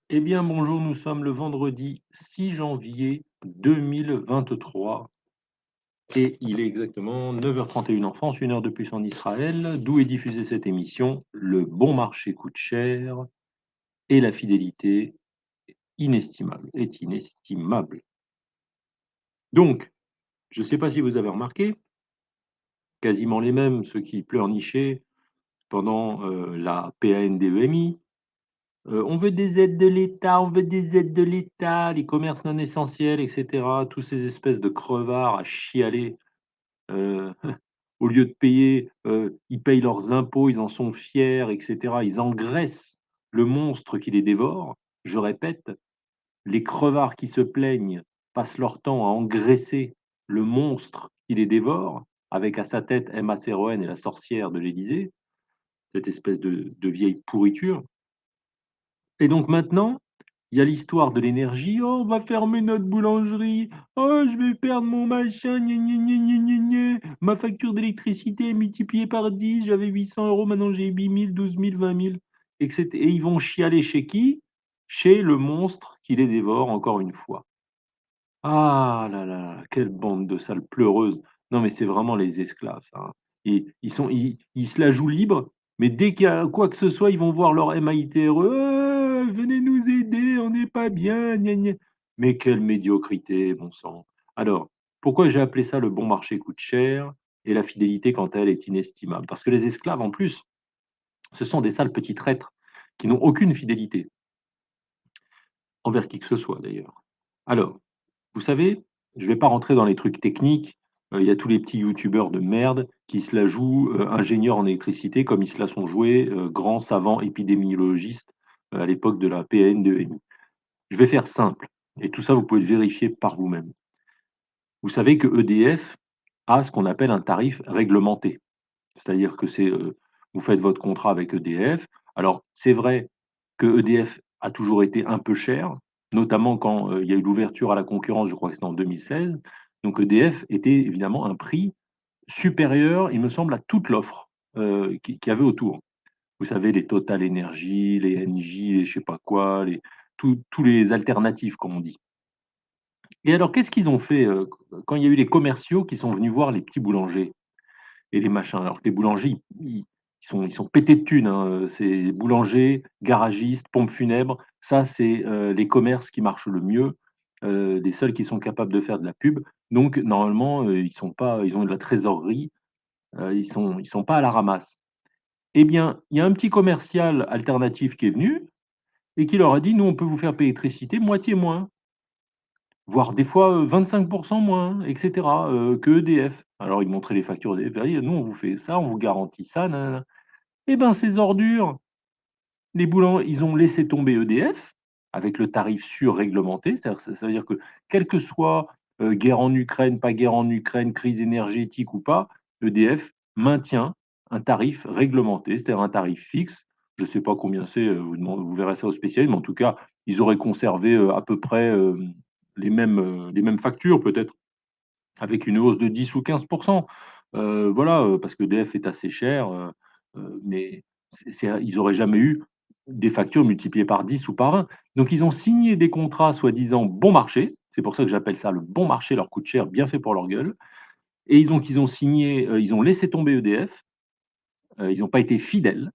Eh bien, bonjour, nous sommes le vendredi 6 janvier 2023 et il est exactement 9h31 en France, 1 heure de plus en Israël, d'où est diffusée cette émission. Le bon marché coûte cher et la fidélité est inestimable. Donc, je ne sais pas si vous avez remarqué, quasiment les mêmes, ceux qui pleurnichaient pendant la PANDEMI. On veut des aides de l'État, on veut des aides de l'État, les commerces non essentiels, et cetera. Tous ces espèces de crevards à chialer, heu, au lieu de payer, ils payent leurs impôts, ils en sont fiers, et cetera. Ils engraissent le monstre qui les dévore. Je répète, les crevards qui se plaignent passent leur temps à engraisser le monstre qui les dévore, avec à sa tête Emma Seroën et la sorcière de l'Élysée, cette espèce de vieille pourriture. Et donc maintenant, il y a l'histoire de l'énergie: «Oh, on va fermer notre boulangerie. Oh, je vais perdre mon machin, gna gna gna gna gna gna. Ma facture d'électricité est multipliée par 10. J'avais 800 €, maintenant j'ai 8 000, 12 000, 20 000» et ils vont chialer chez qui? Chez le monstre qui les dévore encore une fois. Ah là là, quelle bande de sales pleureuses. Non, mais c'est vraiment les esclaves ça, hein. Ils se la jouent libre, mais dès qu'il y a quoi que ce soit, ils vont voir leur MITRE: Venez nous aider, on n'est pas bien, gna gna». Mais quelle médiocrité, bon sang. Alors, pourquoi j'ai appelé ça «Le bon marché coûte cher» et la fidélité quant à elle est inestimable? Parce que les esclaves en plus, ce sont des sales petits traîtres qui n'ont aucune fidélité, envers qui que ce soit d'ailleurs. Alors, vous savez, je ne vais pas rentrer dans les trucs techniques, il y a tous les petits youtubeurs de merde qui se la jouent, ingénieurs en électricité comme ils se la sont joués, grands savants épidémiologistes, à l'époque de la PN2MI. Je vais faire simple et tout ça vous pouvez le vérifier par vous-même. Vous savez que EDF a ce qu'on appelle un tarif réglementé. C'est-à-dire que vous faites votre contrat avec EDF. Alors c'est vrai que EDF a toujours été un peu cher, notamment quand, il y a eu l'ouverture à la concurrence, je crois que c'était en 2016. Donc EDF était évidemment un prix supérieur, il me semble, à toute l'offre, qu'il y avait autour. Vous savez, les Total Energy, les Engie, les je sais pas quoi, tous les alternatifs, comme on dit. Et alors qu'est-ce qu'ils ont fait, quand il y a eu les commerciaux qui sont venus voir les petits boulangers? Et les machins. Alors que les boulangers, ils sont pétés de thunes, hein, c'est boulanger, garagiste, pompes funèbres. Ça, c'est, les commerces qui marchent le mieux, les seuls qui sont capables de faire de la pub. Donc normalement, ils ont de la trésorerie, ils sont pas à la ramasse. Eh bien, il y a un petit commercial alternatif qui est venu et qui leur a dit: «Nous, on peut vous faire payer l'électricité moitié moins, voire des fois, 25 moins, et cetera, que EDF». Alors ils montraient les factures EDF: «Voyez, nous, on vous fait ça, on vous garantit ça, nin Eh ben, ces ordures, les boulangers, ils ont laissé tomber EDF avec le tarif surréglementé. C'est-à-dire, ça veut dire que quelle que soit, guerre en Ukraine, pas guerre en Ukraine, crise énergétique ou pas, EDF maintient un tarif réglementé, c'est-à-dire un tarif fixe. Je ne sais pas combien c'est, vous verrez ça au spécialiste, mais en tout cas, ils auraient conservé, à peu près, les mêmes factures peut-être avec une hausse de 10 ou 15. Voilà, parce qu'EDF est assez cher, mais ils auraient jamais eu des factures multipliées par 10 ou par 20. Donc ils ont signé des contrats soi-disant bon marché, c'est pour ça que j'appelle ça le bon marché leur coûte cher, bien fait pour leur gueule et ils ont signé, ils ont laissé tomber EDF, ils n'ont pas été fidèles,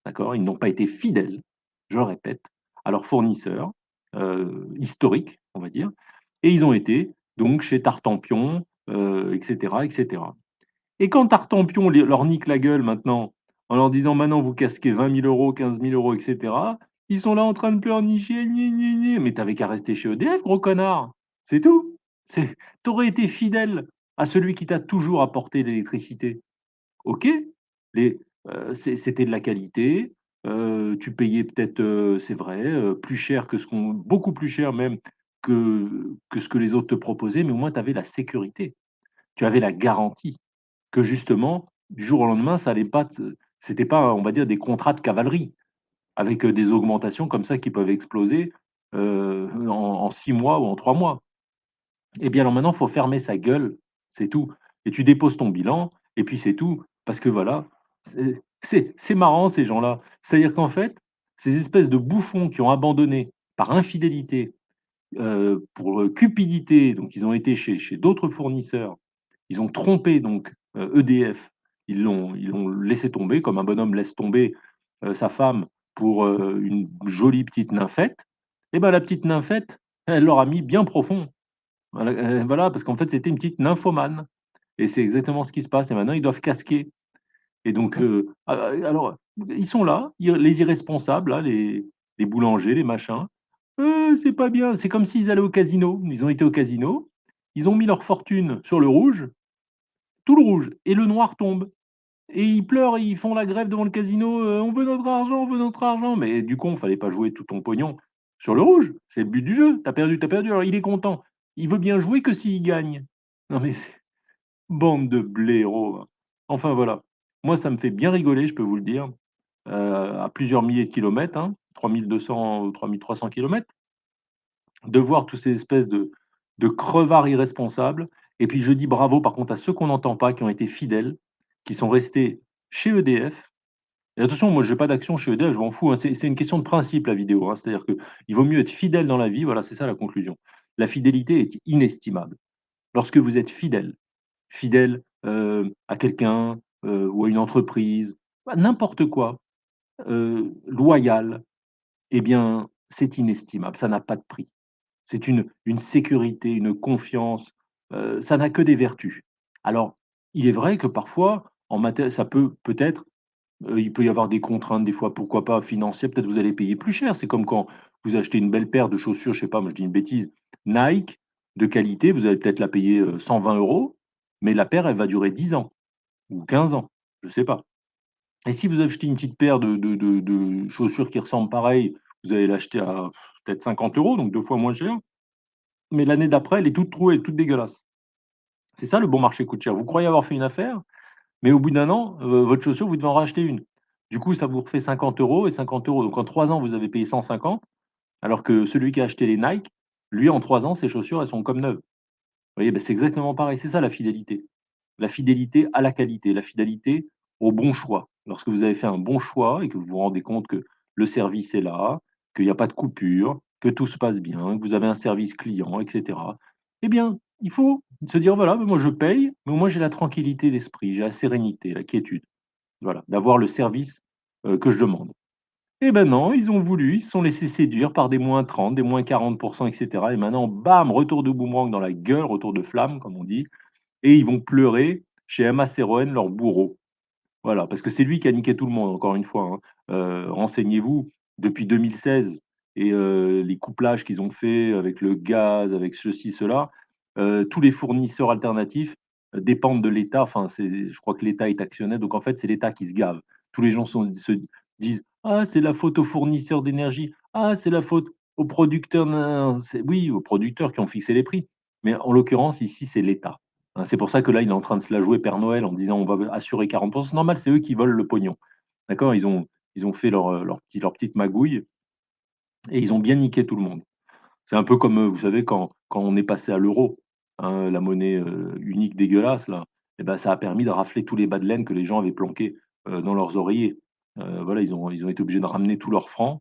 d'accord? Ils n'ont pas été fidèles, je le répète, à leurs fournisseurs, historiques, on va dire et ils ont été donc chez Tartampion, et cetera, et cetera. Et quand Tartampion leur nique la gueule maintenant, en leur disant: «Maintenant vous casquez 20 000 €, 15 000 € et cetera», ils sont là en train de pleurnicher: «Gni gni gni». Mais tu avais qu'à rester chez EDF, gros connard! C'est tout. Tu aurais été fidèle à celui qui t'a toujours apporté l'électricité. OK, les c'était de la qualité, tu payais peut-être, c'est vrai, plus cher que beaucoup plus cher même que ce que les autres te proposaient, mais au moins tu avais la sécurité. Tu avais la garantie. Que justement, du jour au lendemain, ça allait pas c'était pas, on va dire, des contrats de cavalerie avec, des augmentations comme ça qui peuvent exploser, en 6 mois ou en 3 mois. Eh bien, alors maintenant, il faut fermer sa gueule, c'est tout et tu déposes ton bilan et puis c'est tout. Parce que voilà, c'est marrant ces gens-là. C'est-à-dire qu'en fait, ces espèces de bouffons qui ont abandonné par infidélité, pour, cupidité, donc ils ont été chez d'autres fournisseurs. Ils ont trompé donc, EDF. Ils l'ont laissé tomber comme un bonhomme laisse tomber, sa femme pour, une jolie petite nymphette. Et ben la petite nymphette, elle leur a mis bien profond. Voilà, voilà, parce qu'en fait, c'était une petite nymphomane et c'est exactement ce qui se passe et maintenant ils doivent casquer et donc alors, ils sont là, les irresponsables là, les boulangers, les machins. C'est pas bien». C'est comme s'ils allaient au casino. Ils ont été au casino, ils ont mis leur fortune sur le rouge, tout le rouge et le noir tombe et ils pleurent et ils font la grève devant le casino, «On veut notre argent, on veut notre argent». Mais du con, fallait pas jouer tout ton pognon sur le rouge. C'est le but du jeu. Tu as perdu, alors il est content. Il veut bien jouer que s'il gagne. Non mais c'est bande de blaireaux, va. Enfin voilà. Moi, ça me fait bien rigoler, je peux vous le dire, à plusieurs milliers de kilomètres, hein, 3 200 ou 3 300 kilomètres, de voir tous ces espèces de crevards irresponsables et puis je dis bravo par contre à ceux qu'on n'entend pas, qui ont été fidèles, qui sont restés chez EDF et attention, moi j'ai pas d'action chez EDF, je m'en fous, hein, c'est une question de principe la vidéo, hein. C'est-à-dire qu'il vaut mieux être fidèle dans la vie, voilà, c'est ça la conclusion. La fidélité est inestimable. Lorsque vous êtes fidèle, à quelqu'un, ou à une entreprise, à n'importe quoi, loyal, eh bien, c'est inestimable, ça n'a pas de prix. C'est une sécurité, une confiance, ça n'a que des vertus. Alors, il est vrai que parfois, en maté ça peut-être, il peut y avoir des contraintes des fois, pourquoi pas financières, peut-être vous allez payer plus cher. C'est comme quand vous achetez une belle paire de chaussures, je sais pas, moi je dis une bêtise, Nike de qualité, vous allez peut-être la payer, 120 €, mais la paire, elle va durer 10 ans ou 15 ans, je sais pas. Et si vous achetez une petite paire de chaussures qui ressemblent pareil, vous allez l'acheter à peut-être 50 €, donc 2 fois moins cher, mais l'année d'après, elle est toute trouée, toute dégueulasse. C'est ça le bon marché coûte cher. Vous croyez avoir fait une affaire, mais au bout d'un an, votre chaussure, vous devez en racheter une. Du coup, ça vous refait 50 € et 50 €. Donc en 3 ans, vous avez payé 150, alors que celui qui a acheté les Nike, lui, en 3 ans, ses chaussures, elles sont comme neuves. Vous voyez? Bah, c'est exactement pareil, c'est ça la fidélité. La fidélité à la qualité, la fidélité au bon choix. Lorsque vous avez fait un bon choix et que vous vous rendez compte que le service est là, qu'il n'y a pas de coupure, que tout se passe bien, que vous avez un service client et cetera, eh bien, il faut se dire: «Voilà, moi je paye, mais moi j'ai la tranquillité d'esprit, j'ai la sérénité, la quiétude». Voilà, d'avoir le service, que je demande. Eh ben non, ils ont voulu, ils se sont laissés séduire par des -30, des -40 et cetera et maintenant bam, retour de boomerang dans la gueule, retour de flamme comme on dit et ils vont pleurer chez Emma Seroën, leur bourreau. Voilà, parce que c'est lui qui a niqué tout le monde encore une fois, hein. Renseignez-vous, depuis 2016 et les couplages qu'ils ont fait avec le gaz, avec ceci, cela, tous les fournisseurs alternatifs, dépendent de l'État. Enfin, je crois que l'État est actionnaire, donc en fait, c'est l'État qui se gave. Tous les gens se disent: «Ah, c'est la faute aux fournisseurs d'énergie. Ah, c'est la faute aux producteurs, nin c'est oui, aux producteurs qui ont fixé les prix, mais en l'occurrence, ici, c'est l'État. Hein, c'est pour ça que là, il est en train de se la jouer Père Noël en disant: «On va assurer 40». C'est normal, c'est eux qui volent le pognon. D'accord? Ils ont fait leur petite magouille et ils ont bien niqué tout le monde. C'est un peu comme, vous savez, quand on est passé à l'euro, hein, la monnaie, unique dégueulasse là, et ben ça a permis de rafler tous les bas de laine que les gens avaient planqués, dans leurs oreillers. Voilà, ils ont été obligés de ramener tous leurs francs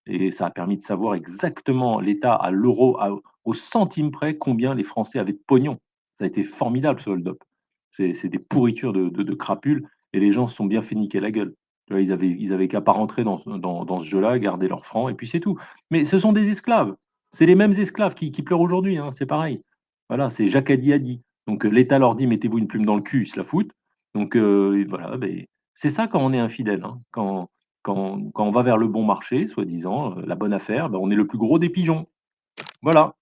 et ça a permis de savoir exactement l'État à l'euro, au centime près, combien les Français avaient de pognon. Ça a été formidable ce hold-up. C'est des pourritures de crapules et les gens se sont bien fait niquer la gueule. Tu vois, ils avaient qu'à pas rentrer dans ce jeu-là, garder leurs francs et puis c'est tout. Mais ce sont des esclaves. C'est les mêmes esclaves qui pleurent aujourd'hui, hein, c'est pareil. Voilà, c'est Jacques a dit. Donc l'État leur dit: «Mettez-vous une plume dans le cul», ils se la foutent. Donc et voilà, beh, c'est ça quand on est infidèle, hein. Quand on va vers le bon marché, soi-disant, la bonne affaire, bah, on est le plus gros des pigeons. Voilà.